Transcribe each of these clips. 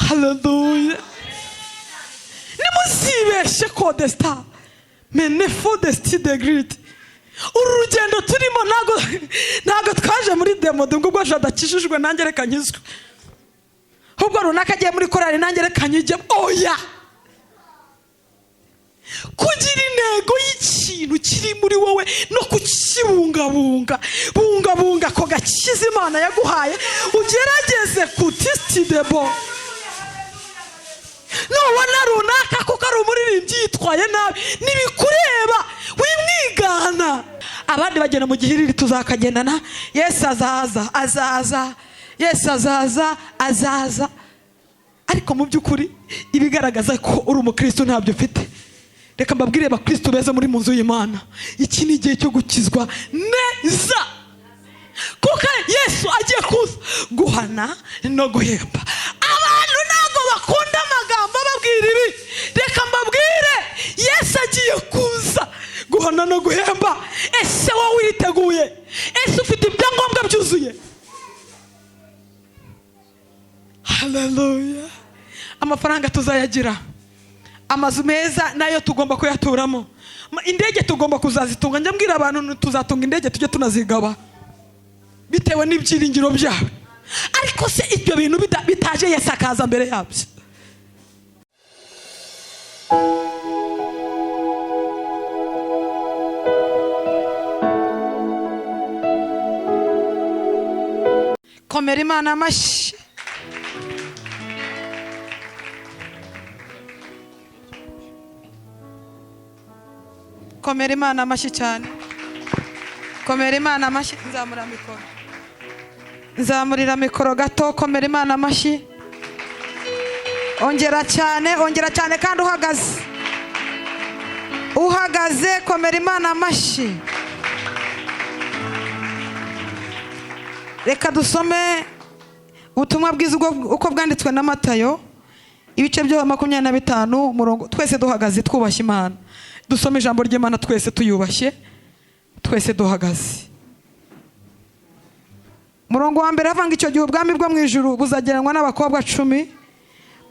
Hallelujah. Nimuzibeshe ko desta menefo desti de grit. Urugendo turimo ntago twaje muri demo ngo adakishijwe nanjye reka nkizwe. Ahubwo runaka agiye muri korari nanjye reka nkijye. Oya. Kugira intego y'ikintu kiri muri wowe no kukibungabunga. Bungabunga ko gakiza Imana yaguhaye ugerageze kutistidebo. Nubona runaka kuko ari umuririmbyi yitwaye nabi nibikureba wimwigana. Abandi bagenda mu gihiriri tuzakagendana. Yesu azaza. Yesu azaza. Ariko mu by'ukuri ibigaragaza ko uri umukristo ntabyo ufite. Reka mbabwire abakristo beza muri mu nzu y'Imana, iki ni igihe cyo gukizwa neza. Kuko Yesu agiye kuza guhana no guhemba. Abantu ntabwo bakunda amagambo babwira ibi. Reka mbabwire Yesu agiye kuza guhana no guhemba. Ese wowe uriteguye? Ese ufite ibyangombwa byuzuye? Hallelujah. Amafaranga tuzayagira, amazu meza nayo tugomba kuyaturamo, indege tugomba kuzazitunga. Njya mbwira abantu tuzatunga indege tujye tunazigaba bitewe n'ibyiringiro byawe. Ariko se ibyo bintu bitaje Yesu akaza mbere yabyo. Komera Imana amashyi. Komera Imana amashyi cyane. Komera Imana amashyi. Nzamurira mikoro gato. Komera Imana amashyi. Ongera cyane kandi uhagaze. Komera Imana amashyi. Reka dusome ubutumwa bwiza uko bwanditswe na Matayo ibice byo 25 murongo. Twese duhagaze twubashye Imana. Dusome ijambo ry'Imana twese tuyubashye, twese duhagaze. Murongo wa mbere avanga icyo gihe ubwami bwo mu ijuru buzageranwa n'abakobwa 10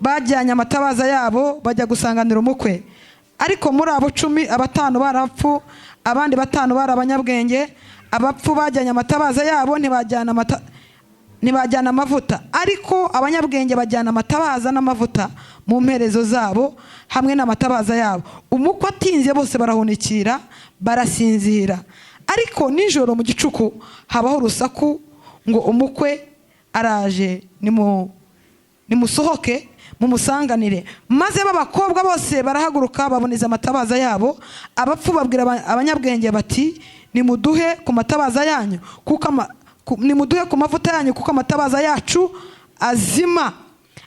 bajyanye amatabaza yabo bajya gusanganira umukwe. Ariko muri abo 10 5 barapfu, abandi 5 bari abanyabwenge. Abapfu bajyanye amatabaza yabo ntibajyana amavuta, ariko abanyabwenge bajyana amatabaza n'amavuta mu mperezo zabo hamwe n'amatabaza yabo. Umukwe atinze bose barahunikira barasinzira. Ariko nijoro mu gicuku habaho urusaku ngo umukwe araje, nimusohoke mumusanganire. Maze b'abakobwa bose barahaguruka baboneza amatabaza yabo. Abapfu babwira abanyabwenge bati nimuduhe ku matabaza yanyu nimuduhe ku mavuta yanyu kuko amatabaza yacu azima.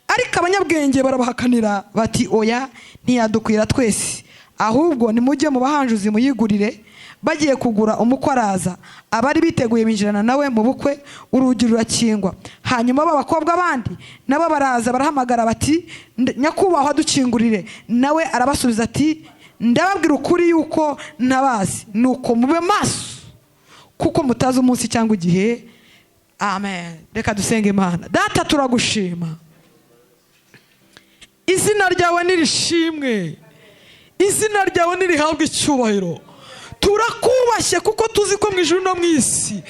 Ariko abanyabwenge barabahakanira bati oya, ntiyadukwira twese, ahubwo nimujye mu bahanjuzi muyigurire. Bagiye kugura umukwe araza, abari biteguye binjirana nawe mu bukwe, urugi rurakingwa. Hanyuma b'abakobwa bandi nabo baraza barahamagara bati nyakubahwa dukingurire. Nawe arabasubiza ati ndababwira ukuri yuko ntabazi, nuko mube maso kuko mutazi umunsi cyangwa igihe. Amen. Reka dusenge Imana. Data turagushima, izina ryawe nirishimwe, izina ryawe nirihabwe icyubahiro. Turakubashye kuko tuzi ko mu ijuru no mu isi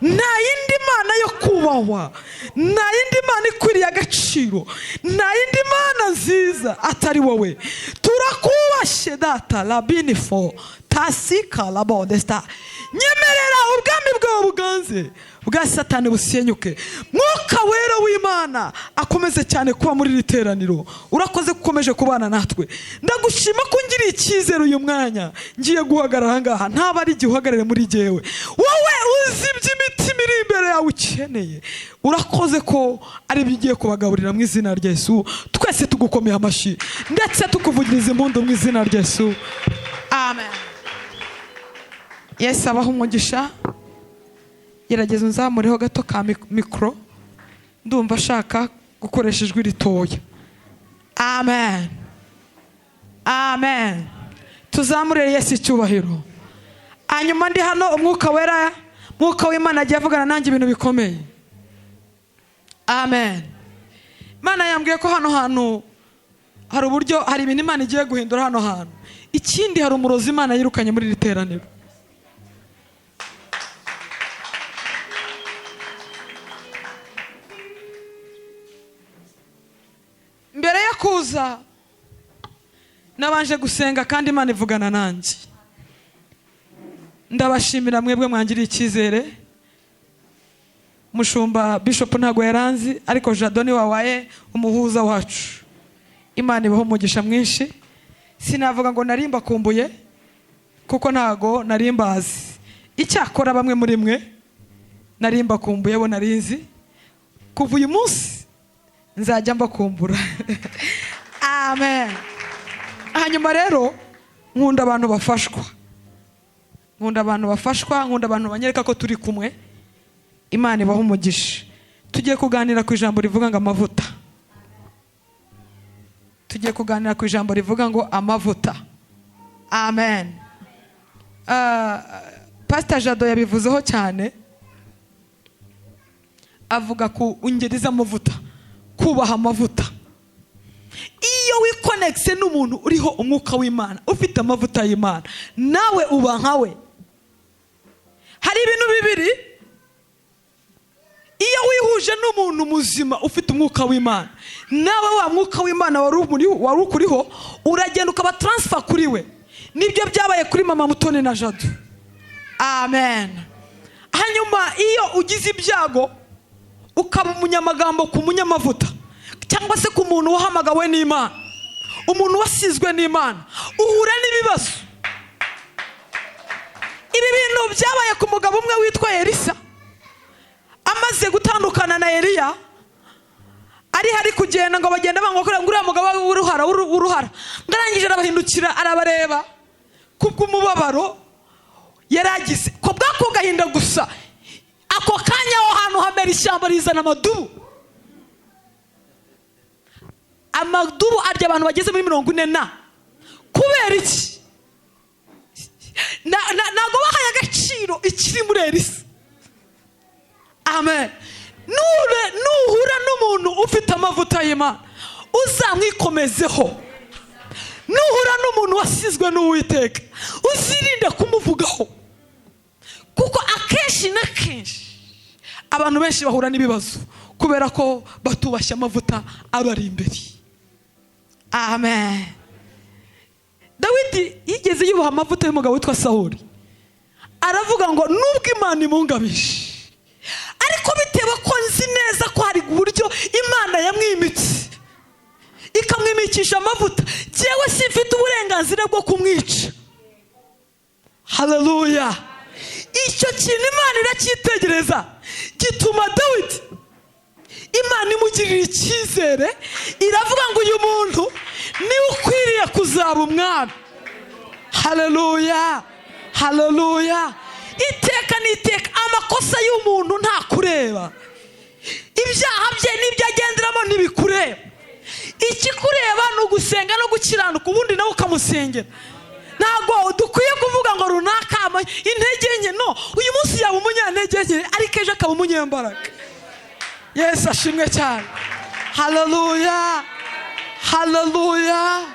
nta yindi Mana yo kubahwa, nta yindi Mana ikwiriye agaciro, nta yindi Mana nziza atari wowe. Turakubashye Data labinifo tasika labodesta. Nyemerera ubwami bwawe buganze, bwa Satani busenyuke. Mwuka wera w'Imana akomeze cyane kuba muri iri teraniro. Urakoze gukomeje kubana natwe. Ndagushima ko ngiriye icyizere uyu mwanya ngiye guhagarara ngaha. Ntaba ari igihe uhagarare muri jyewe. Wowe uzi iby'imitima iri imbere yawe ukeneye. Urakoze ko ari bigiye kubagaburira mu izina rya Yesu. Twese tugukomeye amashyi ndetse tukuvugiriza impundu mu izina rya Yesu. Amen. Yesu abaho umugisha. Gerageza unzamureho gato ka mikoro. Ndumva ashaka gukoresha ijwi ritoya. Amen. Amen. Tuzamurire Yesu icyubahiro. Hanyuma ndi hano umwuka wera, mwuka w'Imana agiye avugana nanjye ibintu bikomeye. Amen. Imana yambwiye ko hano hantu hari uburyo, hari ibintu Imana igiye guhindura hano hantu. Ikindi, hari umurozi Imana yirukanye muri iri teraniro. Mbere yo kuza nabanje gusenga kandi Imana ivugana nanjye. Ndabashimira mwebwe mwangiriye icyizere. Mushumba Bishop ntago yaranzi, ariko Jadoni wawaye umuhuza wacu. Imana ibaho umugisha mwinshi. Sinavuga ngo narimba kumbuye kuko ntago narimbazi. Icyakora bamwe muri mwe narimba kumbuye bo narinzi. Kuva uyu munsi nzajya mbakumbura. Amen. Hanyuma rero nkunda abantu bafashwa. Nkunda abantu bafashwa, nkunda abantu banyereka ko turi kumwe. Imana ibaho umugisha. Tugiye kuganira ku ijambo rivuga ngo amavuta. Tugiye kuganira ku ijambo rivuga ngo amavuta. Amen. Pastor Jado yabivuzeho cyane. Avuga ku ingeri z'amavuta, kubaha amavuta. Iyo wikonekse n'umuntu uriho umwuka w'Imana, ufite amavuta y'Imana, nawe uba nkawe. Hari ibintu bibiri. Iyo wihuje n'umuntu muzima ufite umwuka w'Imana, nawe wa mwuka w'Imana wari ukuriho uragenda ukaba transfer kuri we. Nibyo byabaye kuri mama Mutoni na Jado. Amen. Hanyuma iyo ugize ibyago ukaba umunyamagambo ku munyamavuta, cyangwa se ku muntu wahamagawe n'Imana, umuntu wasizwe n'Imana, uhura n'ibibazo. Ibi bintu byabaye ku mugabo umwe witwa Elisa. Amaze gutandukana na Eliya, hari kugenda ngo bagenda bangokora ngo uriya mugabo w'uruhara. Ngarangije arabahindukira arabareba kubw'umubabaro yaragize. Ko bwako gahinda gusa, ako kanya aho hantu hamera ishyamba rizana amadubu. Amadubu arya abantu bageze muri 40. Kubera iki? Nago bahaye agaciro ikiri muri Elisa. Amen. Nuhura n'umuntu ufite amavuta y'Imana, uzamwikomezeho. Nuhura n'umuntu wasizwe n'Uwiteka, uzirinde kumuvugaho, kuko akenshi na kenshi abantu benshi bahura n'ibibazo kubera ko batubashye amavuta abari imbere. Amen. Dawidi yigeze yubaha amavuta y'umugabo witwa Sawuli. Aravuga ngo nubwo Imana imungabishe, ariko bitewe ko nzi neza ko hari uburyo Imana yamwimitse ikamwimikisha amavuta, jewe simfite uburenganzira bwo kumwica. Haleluya. Icyo kintu Imana iracyitegereza, gituma Dawidi Imana imugirira icyizere, iravuga ngo uyu muntu niwe ukwiriye kuzaba umwami. Haleluya. Haleluya. Iteka n'iteka amakosa y'umuntu nta kureba, ibyaha bye n'ibyo agenderamo ntibikureba. Ikikureba ni ugusenga no gukiranuka, ubundi nawe ukamusengera. Ntabwo dukwiye kuvuga ngo runaka intege nke. No, uyu munsi yaba umunyantege nke, ariko ejo akaba umunyembaraga. Yesu ashimwe cyane. Haleluya. Haleluya.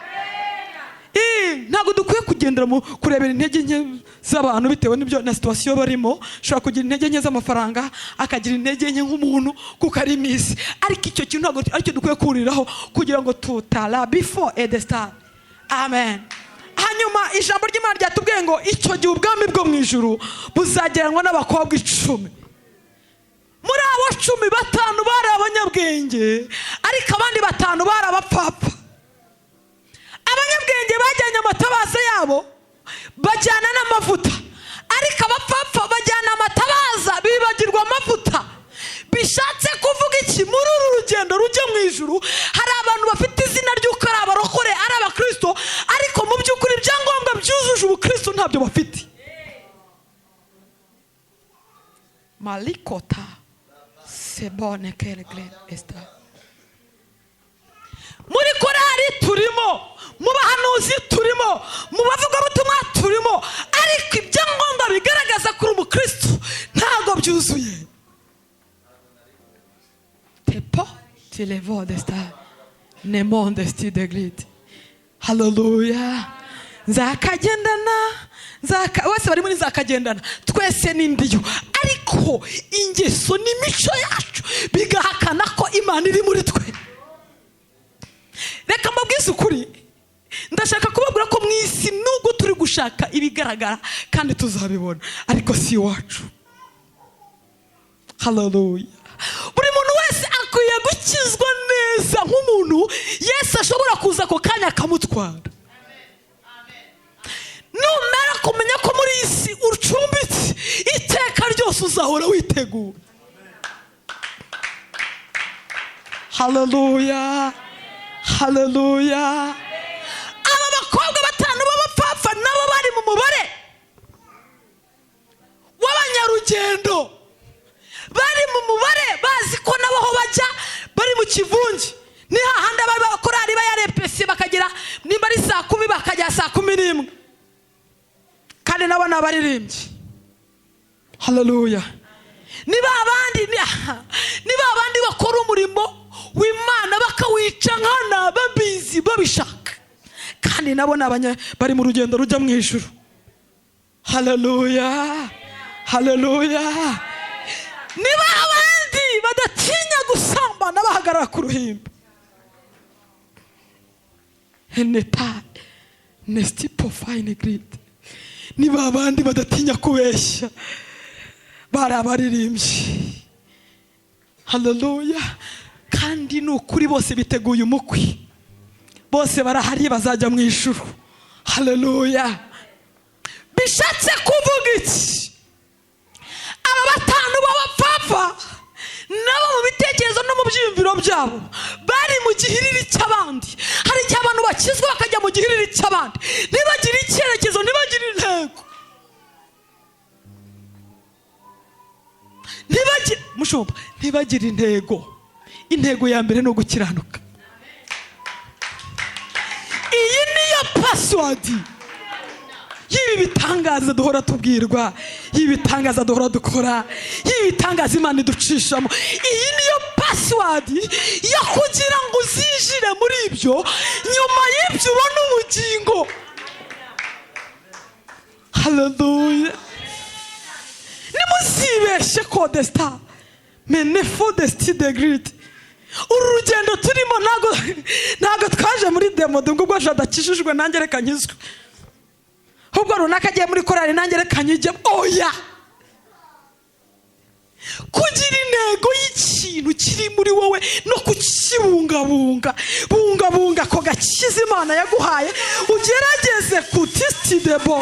Ntabwo dukwiye kugendera mu kurebera intege nke z'abantu bitewe n'ibyo na situation barimo. Shobora kugira intege nke z'amafaranga, akagira intege nke nk'umuntu kuko ari misi, ariko icyo kintu ntabwo aricyo dukwiye kuriraho kugira ngo tutala before the start. Amen. Hanyuma ijambo ry'Imana ryatubwiye ngo icyo gihe ubwami bwo mu ijuru buzageranwa n'abakobwa 10. Muri abo 10, 5 bari abanyabwenge, ariko abandi 5 bari abapfapfa. Abanyabwenge bajyanye amatabaza yabo, bajyana n'amavuta, ariko abapfapfa bajyana amatabaza bibagirwa amavuta. Bishatse kuvuga iki? Muri uru rugendo rujya mu ijuru hari abantu bafite izina ry'uko ari abarokore, ari abakristo, ariko mu by'ukuri ibyangombwa byujuje ubukristo ntabyo bafite. Malikota sebone keregle esta. Muri korari turimo, mu bahanuzi turimo, mu bavugabutumwa turimo, ariko ibyangombwa bigaragaza kuri umukristo ntabwo byuzuye. Tepo tu les vois de star ne monde sti de grid. Hallelujah. Nzakagendana wese bari muri nzakagendana twese n'indiyo, ariko ingeso n'imico yacu bigahakana ko Imana iri muri twe. Reka mbabwize ukuri, ndashaka kubabwira ko mu isi nubwo turi gushaka ibigaragara kandi tuzabibona, ariko si iwacu. Hallelujah. Buri muntu wese akwiye gukizwa neza nk'umuntu Yesu ashobora kuza ako kanya akamutwara. Numara kumenya ko muri isi ucumbitse iteka ryose uzahora witegura. Hallelujah. Hallelujah. Aba bakobwa batanu b'abapfapfa nabo bari mu mubare w'abanyarugendo, bari mu mubare bazi ko nabo aho bajya bari mu kivungi. Ni hahandi bari bakorari bayarepesi bakagira nimba ari 10:00 bakajya 11:00, kandi nabo nabaririmbyi. Hallelujah. Niba abandi bakora umurimo w'Imana bakawica nkana babizi babishaka, kandi nabo bari mu rugendo rujya mu ijuru. Hallelujah. Hallelujah. Niba abandi badatinya gusambana bahagarara ku ruhimbi, heneta nesti profile grid. Niba abandi badatinya kubeshya bari abaririmbyi. Hallelujah. Kandi n'ukuri bose biteguye umukwe, bose barahari bazajya mu ijuru. Hallelujah. Bishatse kuvuga iki? Aba batanu b'abapfapfa nabo mu bitekerezo no mu byiyumviro byabo bari mu gihiriri cy'abandi. Hari igihe abantu bakizwa bakajya mu gihiriri cy'abandi, ntibagire icyerekezo, ntibagire intego, ntibagire intego. Intego ya mbere no gukiranuka. Iyi niyo password y'ibi bitangaza duhora tubwirwa, y'ibi bitangaza duhora dukora, y'ibi bitangaza Imana iducishamo. Iyi niyo password yo kugira ngo uzijire muri ibyo, nyuma y'ibyo ubona ubugingo. Hallelujah. Nimuzibeshe ko de star mene fo de sti de grid. Uru rugendo turimo ntago twaje muri demo ngo gwaje adakishijwe nanjye reka nkizwe, ahubwo runaka agiye muri korari nanjye reka nkijye. Oya, kugira intego y'ikintu kiri muri wowe no kukibungabunga, bungabunga ko gakiza Imana yaguhaye, ugerageze kutisti debo.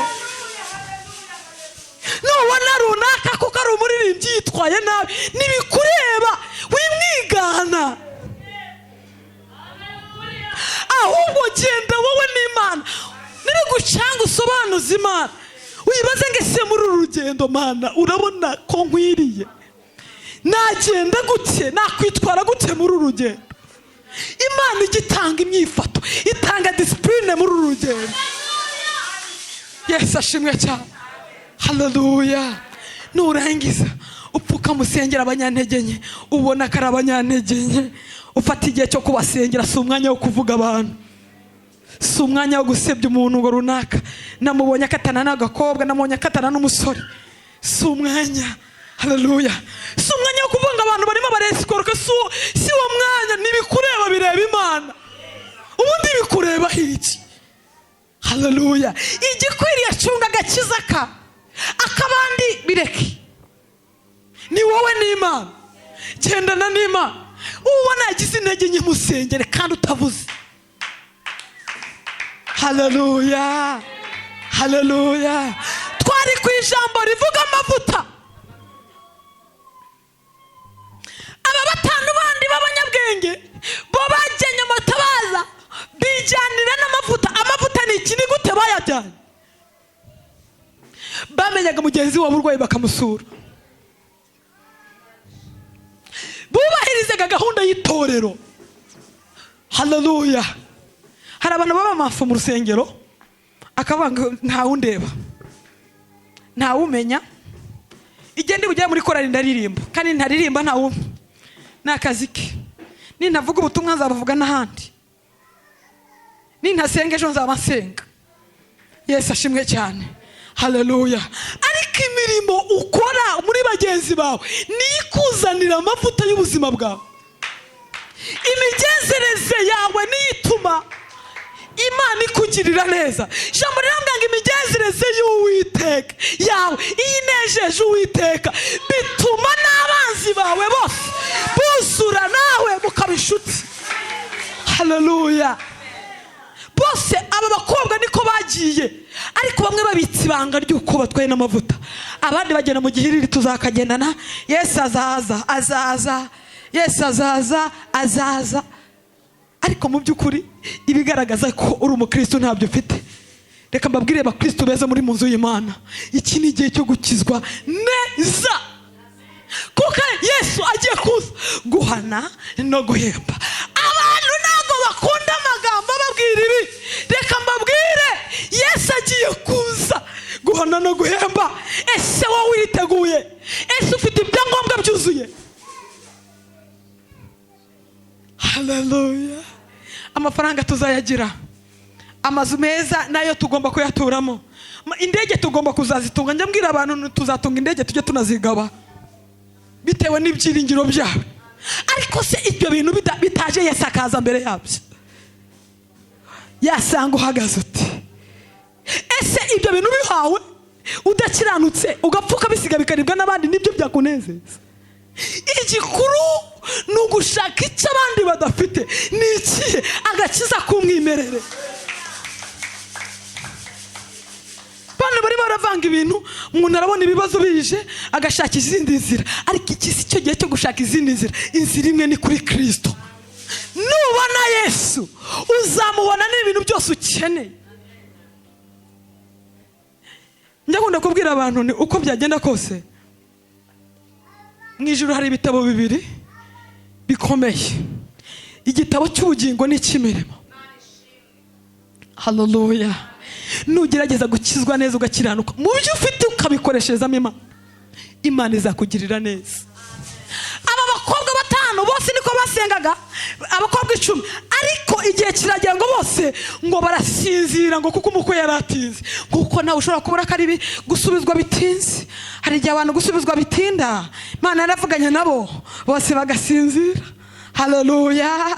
Nubona runaka kuko ari umuririmbyi yitwaye nabi, nibikureba wimwigana, ahubwo genda wowe n'Imana. Nibigucanga usobanuza Imana, wibaze ngo ese muri uru rugendo Mana urabona ko nkwiriye, nagenda gute, nakwitwara gute muri uru rugendo? Imana igitanga imyifato, itanga discipline muri uru rugendo. Yesu ashimwe cyane. Hallelujah. Nurangiza upfuka musengera abanyantege nke, ubona ko ari abanyantege nke, ufata igihe cyo kubasengera. Si umwanya wo kuvuga abantu, si umwanya wo gusebya umuntu ngo runaka namubonye akatana n'agakobwa, namubonye akatana n'umusore. Si umwanya. Hallelujah. Si umwanya wo kuvuga abantu barimo baresikoroka. Si wo mwanya. Nibikureba bireba Imana, ubundi bikureba iki? Hallelujah. Igikwiriye acunga agakiza ka akabandi bireke. Ni wowe n'Imana, gendana n'Imana. Ubona yagize intege nke musengere kandi utavuze. Hallelujah. Hallelujah. Twari ku ijambo rivuga amavuta. Aba batanu bandi b'abanyabwenge bo bajyanye amatabaza bijyanira n'amavuta. Amavuta ni iki? Ni gute bayajyanye? Bamenyaga mugenzi wabo urwaye bakamusura, bubahirizaga gahunda y'itorero. Hallelujah. Hari abantu baba amafu mu rusengero akavuga ngo ntawundeba, ntawumenya. Igende bujya muri korari ndaririmba, kandi ntaririmba ntawumva. N'akazi ke nintavuga ubutumwa nzabavuga n'ahandi, nintasenga ejo nzabasenga. Yesu ashimwe cyane. Haleluya. Ariko imirimo ukora muri bagenzi bawe niyo ikuzanira amavuta y'ubuzima bwawe. Imigenzereze yawe niyo ituma Imana ikugirira neza. Ijambo rirambwira ngo imigenzereze y'Uwiteka yawe iyo inejeje Uwiteka bituma n'abanzi bawe bose buzura nawe mukaba inshuti. Haleluya. Bose aba bakobwa niko bagiye, ariko bamwe babitse ibanga ry'uko batwaye n'amavuta, abandi bagenda mu gihiriri tuzakagendana. Yesu azaza, Yesu azaza. Ariko mu by'ukuri ibigaragaza ko uri umukristo ntabyo ufite. Reka mbabwire abakristo beza muri mu nzu y'Imana, iki ni igihe cyo gukizwa neza, kuko Yesu agiye kuza guhana no guhemba. Abantu ntabwo bakunda amagambo babwira ibi. Reka mbabwire Yesu agiye kuza guhana no guhemba. Ese wowe witeguye? Ese ufite ibyangombwa byuzuye? Haleluya. Amafaranga tuzayagira, amazu meza nayo tugomba kuyaturamo, indege tugomba kuzazitunga. Njya mbwira abantu tuzatunga indege tujye tunazigaba bitewe n'ibyiringiro byawe. Ariko se ibyo bintu bitaje Yesu akaza mbere yabyo, yasanga uhagaze uti? Ese ibyo bintu bihawe udakiranutse ugapfuka bisiga bikaribwa n'abandi nibyo byakunezeza? Igikuru ni ugushaka icyo abandi badafite. Ni ikihe? Agakiza k'umwimerere. Bano bari baravanga ibintu, umuntu arabona ibibazo bije agashaka izindi nzira, ariko iki si cyo gihe cyo gushaka izindi nzira. Inzira imwe ni kuri Kristo. Nubona Yesu uzamubona n'ibintu byose ukeneye. Njya nkunda kubwira abantu ni uko byagenda kose, mu ijuru hari ibitabo bibiri bikomeye, igitabo cy'ubugingo n'icy'imirimo. Haleluya. Nugerageza gukizwa neza ugakiranuka mu byo ufite ukabikoresherezamo Imana izakugirira neza. Aba bakobwa batanu bose niko basengaga, abakobwa 10, ariko igihe kiragera ngo bose ngo barasinzira ngo kuko umukwe yaratinze. Kuko nawe ushobora kubura kari gusubizwa bitinze. Hari igihe abantu gusubizwa bitinda, Imana yaravuganye nabo bose bagasinzira. Haleluya.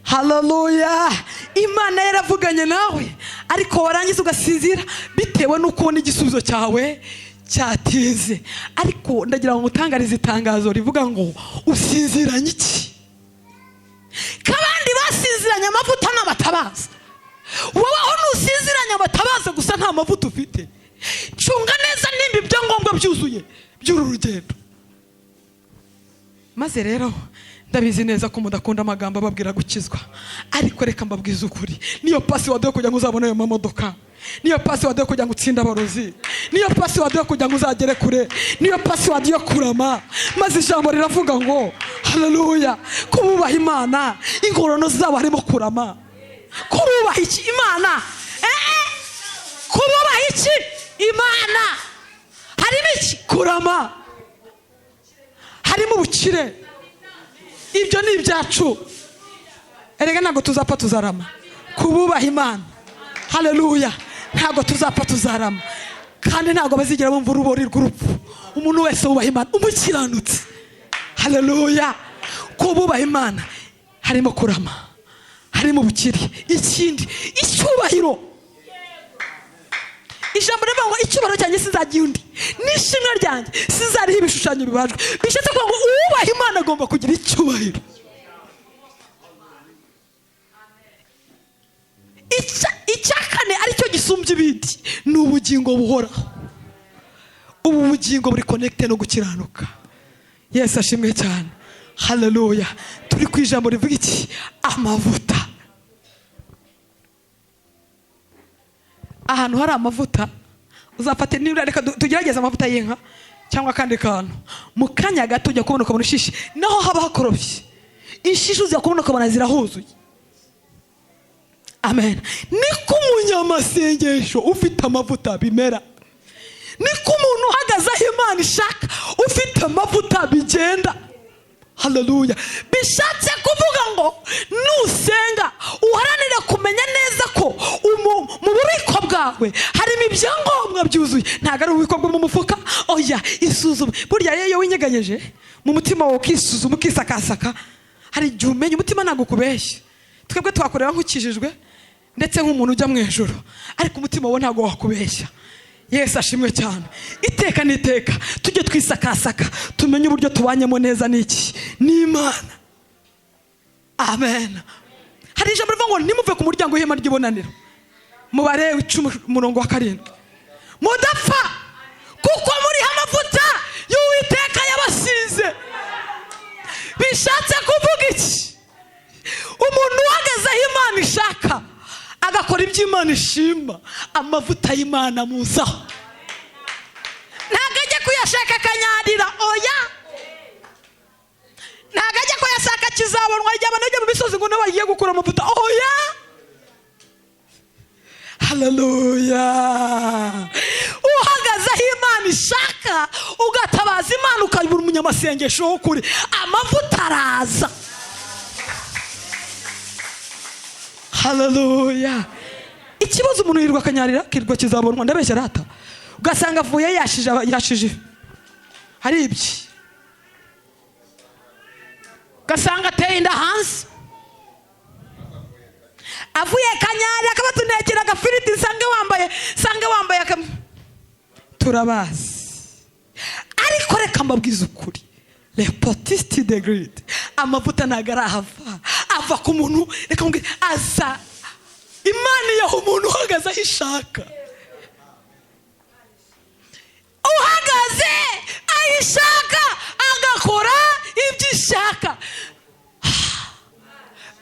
Haleluya. Imana yaravuganye nawe ariko warangiza ugasinzira bitewe n'uko ubona igisubizo cyawe cyatinze. Ariko ndagira ngo ngutangarize itangazo rivuga ngo usinziranye iki? Kabandi basinziranye amavuta n'amatabaza. Wowe aho nusinziranye amatabaza gusa nta mavuta ufite. Cunga neza nimba ibyangombwa byuzuye by'uru rugendo. Maze rero ndabizi neza ko mudakunda amagambo ababwira gukizwa, ariko reka mbabwize ukuri. Niyo pasi waduye kugira ngo uzabone ayo mamodoka, niyo pasi waduye kugira ngo utsinde abarozi, niyo pasi waduye kugira ngo uzagere kure, niyo pasi waduye kurama. Maze ijambo riravuga ngo haleluya, kububaha Imana ingorono zabo harimo kurama. Kububaha iki? Imana. Kububaha iki? Imana. Harimo iki? Kurama. Harimo ubukire. Ibyo ni ibyacu. Erega ntabwo tuzapfa tuzarama. Kububaha Imana. Haleluya. Ntabwo tuzapfa tuzarama. Kandi ntabwo bazigera bumva urubori rw'urupfu. Umuntu wese wubaha Imana umukiranutse. Haleluya. Kububaha Imana harimo kurama, harimo ubukire. Ikindi icyubahiro. Ijambo rivuga ngo icyubahiro cyanjye sinzagiye undi, n'ishimwe ryanjye sinzariho ibishushanyo bibajwe. Bishatse kuvuga ngo uwubaha Imana agomba kugira icyubahiro. Icya kane aricyo gisumbye ibindi ni ubugingo buhoraho. Ubu bugingo buri connecte no gukiranuka. Yesu ashimwe cyane. Haleluya. Turi ku ijambo rivuga iki? Amavuta. Ahantu hari amavuta uzafate niba reka tugerageza amavuta y'inka cyangwa kandi kantu, mu kanya gato ujya kubona ukabona ishishi, naho haba hakorobye ishishi uza kubona ukabona zirahuzuye. Amen. Niko umunyamasengesho ufite amavuta bimera. Niko umuntu uhagaze aho Imana ishaka ufite amavuta bigenda. haleluya. Bishatse kuvuga ngo nusenga uharanire kumenya neza ko mu bubiko bwawe harimo ibyangombwa byuzuye. Ntabwo ari ububiko bwo mu mufuka, oya, isuzume. Burya rero iyo winyeganyeje mu mutima wawe ukisuzuma ukisakasaka, hari igihe umenya umutima ntabwo ukubeshya. Twebwe twakorera nk'ukijijwe ndetse nk'umuntu ujya mu ijuru, ariko umutima wawe ntabwo wakubeshya. Yesu ashimwe cyane. Iteka n'iteka tujye twisakasaka, tumenye uburyo tubanyemo neza n'iki n'Imana. Amen. Hari ijambo rivuga ngo nimuve ku muryango w'ihema ry'ibonaniro, mubare 10:7, mudapfa kuko muriho amavuta y'Uwiteka yabasize. Bishatse kuvuga iki? Umuntu uhagaze aho Imana ishaka agakora ibyo Imana ishima, amavuta y'Imana muzaho. Ntabwo ajya kuyashaka akanyarira, oya. Ntabwo ajya kuyashaka kizabonwa igihe abantu bajya mu misozi ngo nabo bagiye gukura amavuta, oya. Haleluya. Uhagaze aho Imana ishaka ugatabaza Imana ukayibura umunyamasengesho w'ukuri, amavuta araza. Haleluya. Ikibazo umuntu yirirwa akanyarira kirwa kizabonwa, ndabeshya rata. Ugasanga avuye yashije hari ibyi, ugasanga ateye inda hanze, avuye kanyarira akabatunekera agafiriti, sange wambaye turabazi. Ariko reka mbabwiza ukuri, le potiste de grade, amavuta ntabwo arahava, ava ku muntu. Reka mbwira, aza Imana yaho umuntu uhagaze aho ishaka. Uhagaze aho ishaka agakora ibyo ishaka.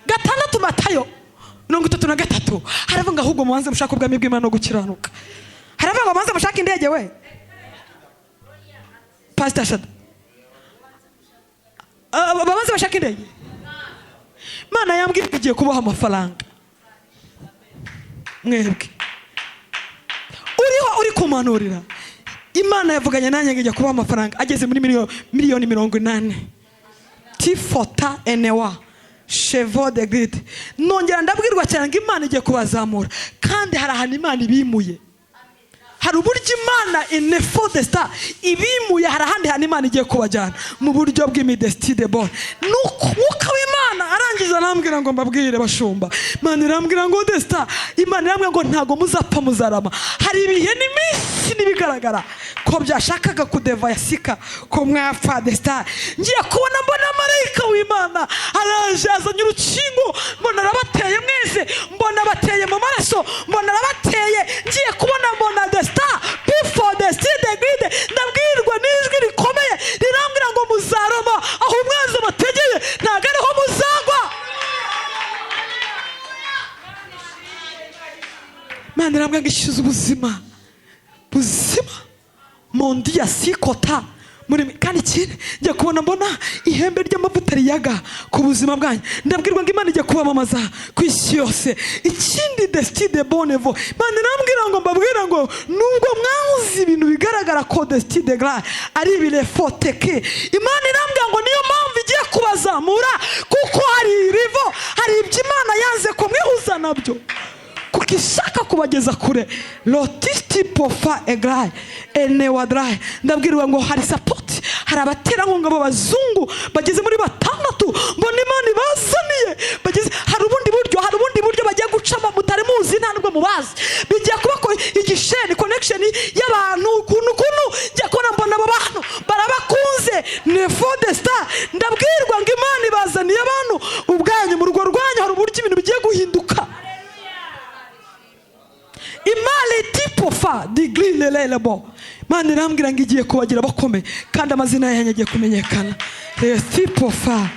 6 Matayo 33 haravuga ahubwo mubanze mushaka ubwami bw'Imana no gukiranuka. Haravuga mubanze mushaka indege we Pastor Shada, babanze bashaka indege. Mana yambwiye igiye kubaha amafaranga. Mwebwe uri kumanurira, Imana yavuganye nanjye ngo ijya kubaha amafaranga ageze muri miliyoni 80. Tifota enewa chevo de gride. Nongera ndabwirwa cyane ngo Imana igiye kubazamura, kandi hari ahantu Imana ibimuye. Hari uburyo Imana inefo de star ibimuye, hari ahandi hantu Imana igiye kubajyana mu buryo bw'imidesti de bon. Nuko Mwuka w'Imana arangiza arambwira ngo mbabwire bashumba, Imana irambwira ngo de star, Imana irambwira ngo ntago muzapfa muzarama. Hari ibihe n'iminsi nibigaragara ko byashakaga kudeva yasika ko mwapfa de star. Ngiye kubona mbona marayika w'Imana araje azanye urukingo, mbona arabateye mwese, mbona bateye mu maraso, mbona arabateye. Ngiye kubona mbona de star before the sea de gride. Ndabwirwa n'ijwi rikomeye rirambwira ngo muzarama aho umwanzi bategeye, ntabwo ariho muzagwa. Mana irambwira ngo ishyuze ubuzima mondi ya sikota muri kandi ikindi njye kubona mbona ihembe ry'amavuta riyaga ku buzima bwanyu. Ndabwirwa ngo Imana ijya kubamamaza ku isi yose. Ikindi desti de bonevo, Imana irambwira ngo mbabwira ngo nubwo mwahuze ibintu bigaragara ko desti de gra ari ibirefoteke, Imana irambwira ngo niyo mpamvu igiye kubazamura, kuko hari rivo, hari ibyo Imana yanze kumwihuza nabyo, kuko ishaka kubageza kure. Lotisti pofa egrai enewadrai. Ndabwirwa ngo hari support, hari abaterankunga b'abazungu bageze muri 6 mbona Imana ibazaniye bageze. Hari ubundi buryo bagiye gucama mutari muzi, nta nubwo mubazi. Bigiye kuba ko igisheni connection y'abantu kuntu njye kona mbona abo bantu barabakunze nefo de star. Ndabwirwa ngo Imana ibazaniye abantu ubwanyu mu rugo rwanyu, hari uburyo ibintu bigiye guhinduka. Imali tipofa digrile lelebo. Mana irambwira ngo igiye kubagira bakome, kandi amazina yanyu agiye kumenyekana. Tipofa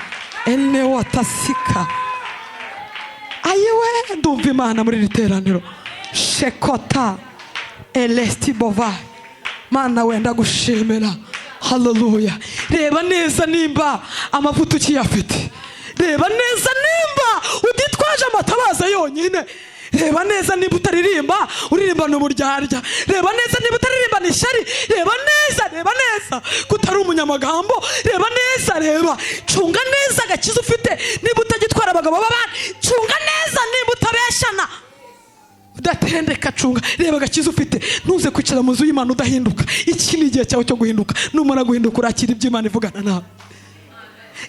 ene watasika. Ayewe ndumva Imana muri riteraniro. Shekota elesti bova. Mana wenda gushimira. Haleluya. Reba neza nimba amavuta ukiyafite. Reba neza nimba uditwaje amatabaza yonyine. reba neza niba utaririmba uririmbana uburyarya, reba neza niba utaririmbana ishyari, reba neza kutari umunyamagambo, reba neza, cunga neza agakiza ufite, niba utagitwara abagabo b'abandi, cunga neza niba utabeshana, udatendeka, cunga, reba agakiza ufite, ntuze kwicara mu nzu y'Imana udahinduka. Iki ni igihe cyawe cyo guhinduka, numara guhinduka urakira iby'Imana ivugana nawe.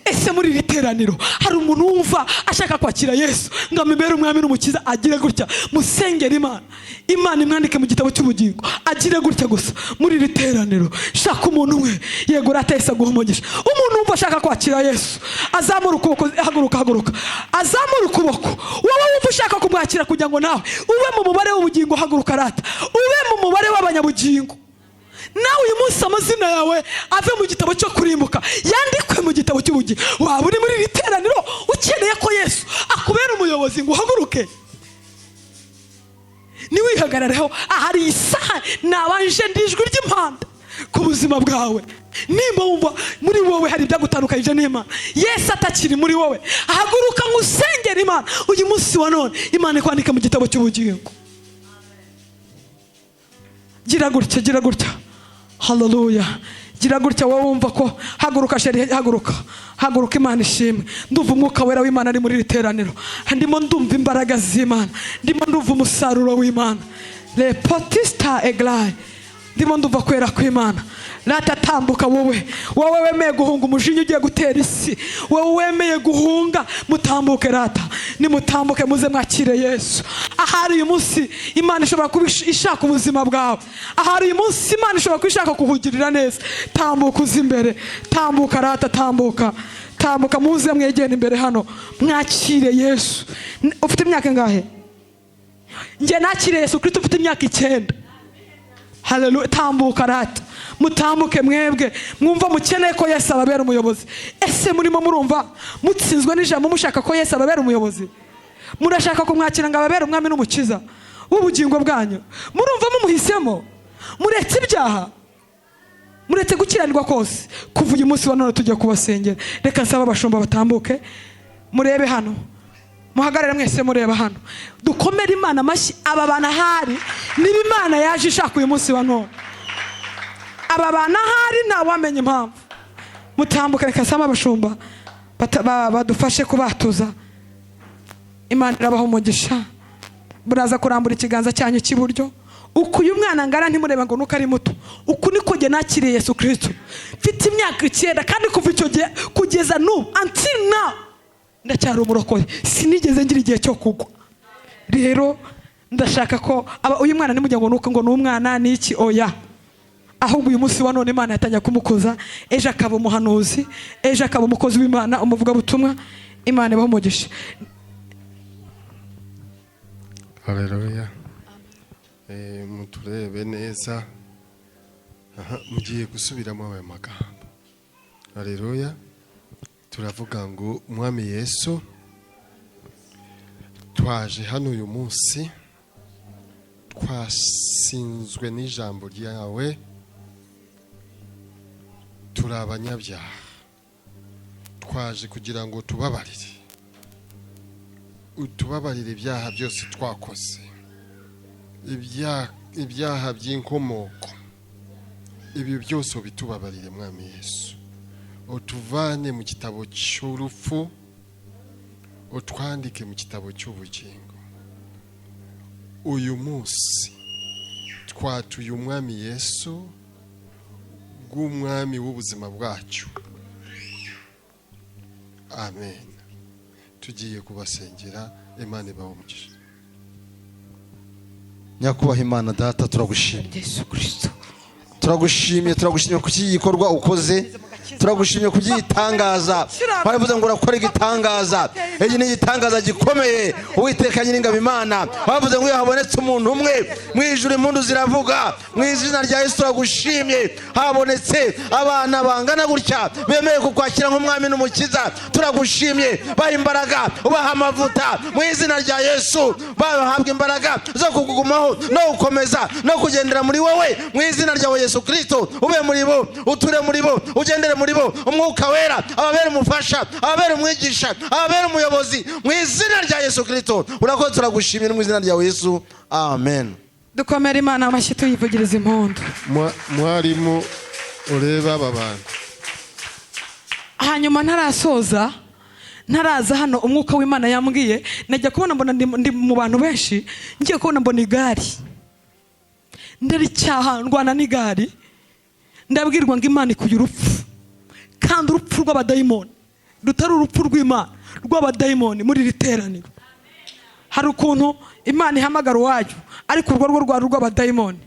Ese muri iri teraniro hari umuntu wumva ashaka kwakira Yesu ngo amubere umwami n'umukiza, agire gutya, musengera Imana, Imana imwandike mu gitabo cy'ubugingo, agire gutya gusa. Muri iri teraniro shaka umuntu umwe, yego ratesa guhumugisha, umuntu wumva ashaka kwakira Yesu, azamura ukuboko, haguruka, azamura ukuboko. Wowe wumva ushaka kumwakira kugira ngo nawe ube mu mubare w'ubugingo, haguruka rata, ube mu mubare w'abanyabugingo. Nawe uyu munsi amazina yawe ave mu gitabo cyo kurimbuka, yandikwe mu gitabo cy'ubugingo. Waba uri muri iri teraniro ukeneye ko Yesu akubera umuyobozi, ngo uhaguruke niwihagarareho. Ahari isaha nabanje ndijwi ry'impanda ku buzima bwawe. Nimba wumva muri wowe hari ibyagutandukanyije n'Imana, Yesu atakiri muri wowe, haguruka ngo usengere Imana uyu munsi wa none, Imana ikwandike mu gitabo cy'ubugingo. Gira gutya, haleluya. Gira gutya wowe wumva ko, haguruka sheri, haguruka, Imana ishimwe. Ndumva umwuka wera w'Imana ari muri iri teraniro, ndimo ndumva imbaraga z'Imana, ndimo ndumva umusaruro w'Imana. Le potista eglaye, ndimo ndumva kwera kw'Imana. Ratatambuka wowe wemeye guhunga umujinya ugiye gutera isi, wowe wemeye guhunga, mutambuke rata, nimutambuke muze mwakire Yesu. Ahari uyu munsi Imana ishobora kuba ishaka ubuzima bwawe, ahari uyu munsi Imana ishobora kuba ishaka kuhugirira neza. Tambuka uzi imbere, tambuka rata, tambuka, muze mwegene imbere hano, mwakire Yesu. Ufite imyaka ingahe? Njye nakire Yesu Kristo ufite imyaka 9. Haleluya. Tambuka rata, mutambuke mwebwe mwumva mukeneye ko Yesu ababera umuyobozi. Ese murimo murumva mutsinzwe n'ijambo mushaka ko Yesu ababera umuyobozi? Murashaka kumwakira ngo ababere umwami n'umukiza w'ubugingo bwanyu? Murumva mumuhisemo? Muretse ibyaha, muretse gukiranirwa kose. Kuva uyu munsi wa none tujya kubasengera. Reka nsaba abashumba batambuke, murebe hano, muhagarare mwese mureba hano, dukomere Imana amashyi. Aba bana ahari niba Imana yaje ishaka uyu munsi wa none, aba bana ahari ntawamenya impamvu. Mutambuke, reka nsaba abashumba badufashe kubatuza. Imana irabaho umugisha. Buraza kurambura ikiganza cyanyu cy'iburyo. Uku uyu mwana ngara ntimureba ngo nuko ari muto, uku niko jye nakiriye Yesu Kristo mfite imyaka 9, kandi kuva icyo gihe kugeza n'ubu until now ndacyari umurokozi, sinigeze ngira igihe cyo kugwa. Rero ndashaka ko uyu mwana nimujya ngo nuko ngo n'umwana n'iki, oya, ahubwo uyu munsi wa none Imana yatangiye kumukoza, ejo akaba umuhanuzi, ejo akaba umukozi w'Imana, umuvuga butumwa. Imana ibaho umugisha. Haleluya. Muturebe neza, mugiye gusubiramo aya magambo. Haleluya. Turavuga ngo Umwami Yesu, twaje hano uyu munsi twasinzwe n'ijambo ryawe, turi abanyabyaha, twaje kugira ngo utubabarire ibyaha byose twakoze, ibyaha by'inkomoko, ibi byose ubitubabarire Mwami Yesu. Utuvane mu gitabo cy'urupfu, utwandike mu gitabo cy'ubugingo. Uyu munsi twatuye Umwami Yesu bw'umwami w'ubuzima bwacu. Amen. Tugiye kubasengera. Imana ibaho umugisha. Nyakubaha Imana Data, turagushimye Yesu Kristo, turagushimye ku gikorwa ukoze, turagushimye ku gitangaza. Baravuze ngo urakora igitangaza, iki ni igitangaza gikomeye. Uwiteka Nyiringabo Imana, baravuze ngo habonetse umuntu umwe mu ijuru, impundu ziravuga. Mu izina rya Yesu turagushimye, habonetse abana bangana gutya bemeye kukwakira nk'umwami n'umukiza. Turagushimye, baha imbaraga, ubaha amavuta mu izina rya Yesu, bahabwa imbaraga zo kugumaho no gukomeza no kugendera muri wowe mu izina rya Yesu Kristo. Ube muri bo, uture muri bo, ugende agendere muri bo, umwuka wera ababere umufasha, ababere umwigisha, ababere umuyobozi, mu izina rya Yesu Kristo. Urakoze, turagushimira mu izina rya Yesu, amen. dukomere Imana amashyi tuyivugiriza impundu. Mwarimu ureba aba bantu. Hanyuma ntarasoza, ntaraza hano, umwuka w'Imana yambwiye, najya kubona mbona ndi mu bantu benshi, ngiye kubona mbona igare, ndaricyaha ndwana n'igare, ndabwirwa ngo Imana ikuye urupfu, kandi urupfu rw'abadayimoni rutari urupfu rw'Imana, rw'abadayimoni muri iri teraniro. Hari ukuntu Imana ihamagara uwayo, ariko urwo rwari rw'abadayimoni.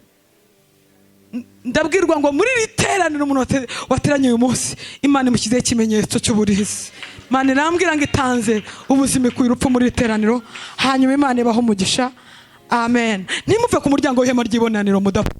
Ndabwirwa ngo muri iri teraniro umuntu wateranye uyu munsi, Imana imushyizeho ikimenyetso cy'uburizi. Imana irambwira ngo itanze ubuzima ikuye urupfu muri iri teraniro, hanyuma Imana ibaho umugisha, amen. Ntimuve ku muryango w'ihema ry'ibonaniro mudapfa.